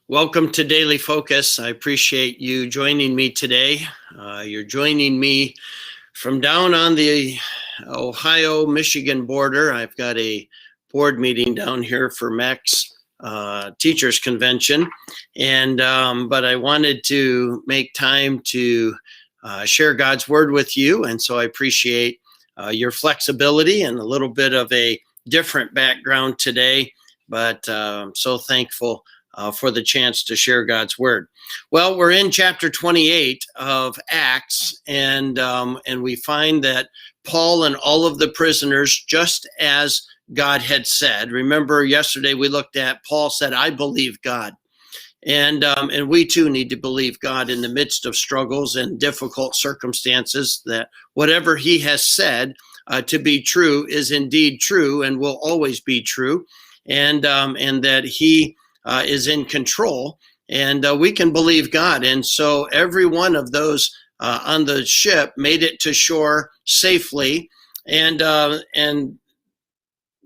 Welcome to Daily Focus. I appreciate you joining me today. You're joining me from down on the Ohio-Michigan border. I've got a board meeting down here for Max Teachers Convention, but I wanted to make time to share God's Word with you, and so I appreciate your flexibility and a little bit of a different background today, but so thankful for the chance to share God's Word. Well, we're in chapter 28 of Acts, and we find that Paul and all of the prisoners, just as God had said. Remember, yesterday we looked at Paul said, "I believe God." And we too need to believe God in the midst of struggles and difficult circumstances, that whatever he has said to be true is indeed true and will always be true, and that he is in control, and we can believe God. And so every one of those on the ship made it to shore safely, and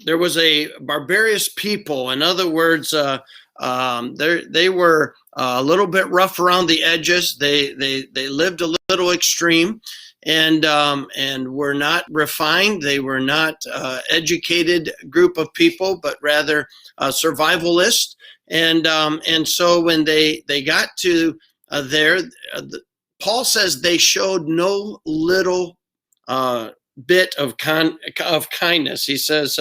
there was a barbarous people. In other words, they were a little bit rough around the edges. They lived a little extreme, and were not refined. They were not educated group of people, but rather survivalists. And so when they got to there, Paul says they showed no little bit of kindness. He says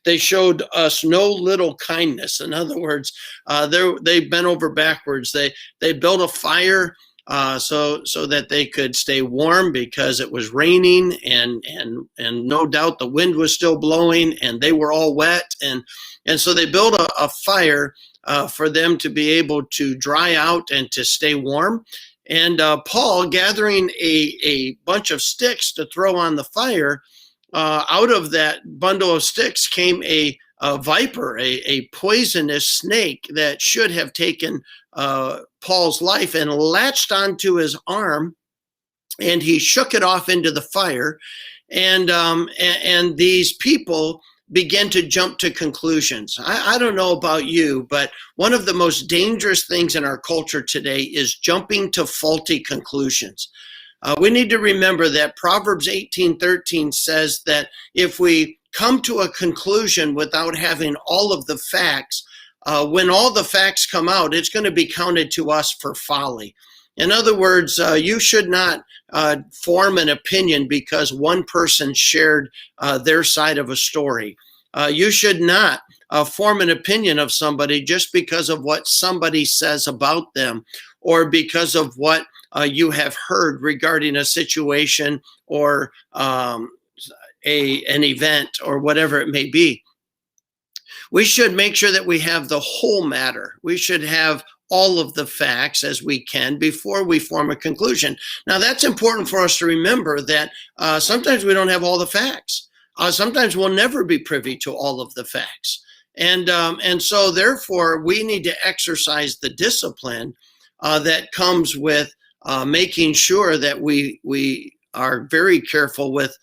they showed us no little kindness. In other words, they bent over backwards. They built a fire so that they could stay warm, because it was raining, and no doubt the wind was still blowing, and they were all wet, and so they built a fire for them to be able to dry out and to stay warm. And Paul, gathering a bunch of sticks to throw on the fire, out of that bundle of sticks came a viper, a poisonous snake that should have taken Paul's life, and latched onto his arm, and he shook it off into the fire. And these people begin to jump to conclusions. I don't know about you, but one of the most dangerous things in our culture today is jumping to faulty conclusions. We need to remember that Proverbs 18:13 says that if we come to a conclusion without having all of the facts, when all the facts come out, it's going to be counted to us for folly. In other words, you should not form an opinion because one person shared their side of a story. You should not form an opinion of somebody just because of what somebody says about them, or because of what you have heard regarding a situation or an event or whatever it may be. We should make sure that we have the whole matter. We should have all of the facts as we can before we form a conclusion. Now, that's important for us to remember, that sometimes we don't have all the facts. Sometimes we'll never be privy to all of the facts. And so therefore, we need to exercise the discipline that comes with making sure that we are very careful with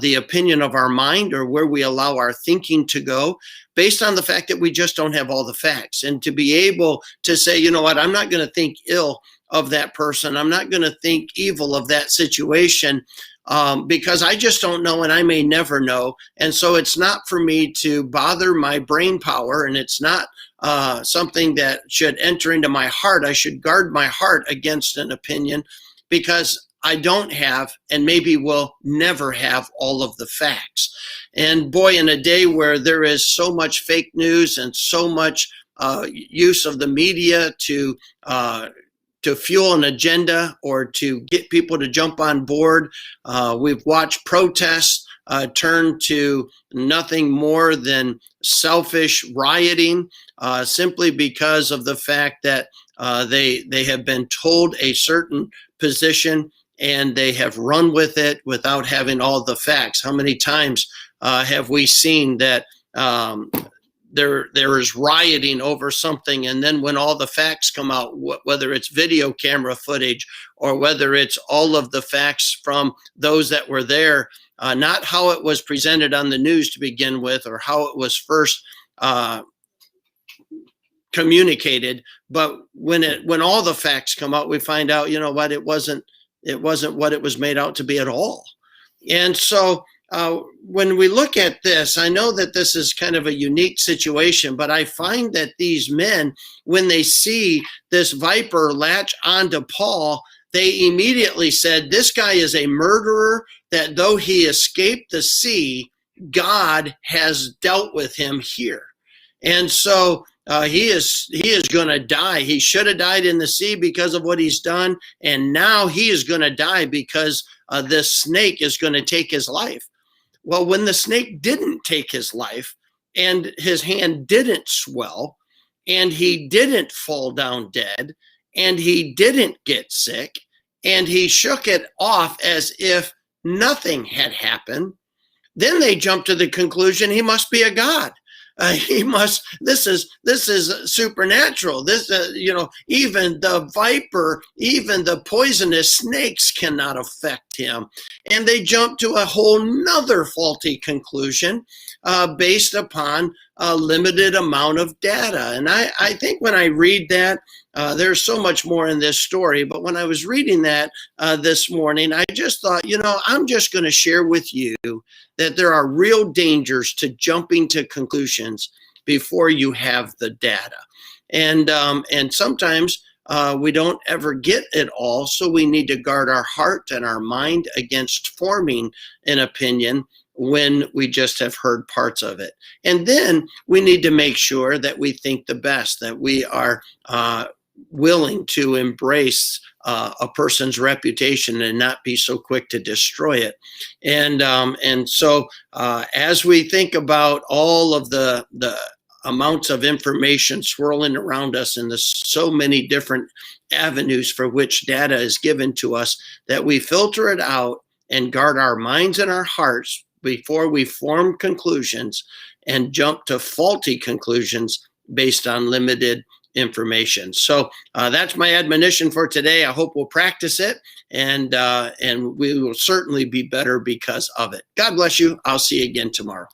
the opinion of our mind, or where we allow our thinking to go, based on the fact that we just don't have all the facts. And to be able to say, you know what, I'm not going to think ill of that person. I'm not going to think evil of that situation, because I just don't know, and I may never know. And so it's not for me to bother my brain power, and it's not something that should enter into my heart. I should guard my heart against an opinion, because I don't have, and maybe will never have, all of the facts. And boy, in a day where there is so much fake news and so much use of the media to fuel an agenda, or to get people to jump on board, we've watched protests turn to nothing more than selfish rioting, simply because of the fact that they have been told a certain position, and they have run with it without having all the facts. How many times have we seen that there is rioting over something, and then when all the facts come out, whether it's video camera footage, or whether it's all of the facts from those that were there, not how it was presented on the news to begin with, or how it was first communicated. But when all the facts come out, we find out, you know what, it wasn't what it was made out to be at all. And so when we look at this, I know that this is kind of a unique situation, but I find that these men, when they see this viper latch onto Paul, they immediately said, this guy is a murderer, that though he escaped the sea, God has dealt with him here. And so he is going to die. He should have died in the sea because of what he's done. And now he is going to die because this snake is going to take his life. Well, when the snake didn't take his life and his hand didn't swell and he didn't fall down dead and he didn't get sick and he shook it off as if nothing had happened, then they jumped to the conclusion he must be a god. This is supernatural. Even the viper, even the poisonous snakes cannot affect him. And they jump to a whole nother faulty conclusion based upon a limited amount of data. And I think when I read that, there's so much more in this story, but when I was reading that this morning, I just thought, I'm just going to share with you that there are real dangers to jumping to conclusions before you have the data. And sometimes we don't ever get it all, so we need to guard our heart and our mind against forming an opinion when we just have heard parts of it. And then we need to make sure that we think the best, that we are willing to embrace a person's reputation and not be so quick to destroy it. And so as we think about all of the amounts of information swirling around us and the so many different avenues for which data is given to us, that we filter it out and guard our minds and our hearts before we form conclusions and jump to faulty conclusions based on limited information. So that's my admonition for today. I hope we'll practice it, and we will certainly be better because of it. God bless you. I'll see you again tomorrow.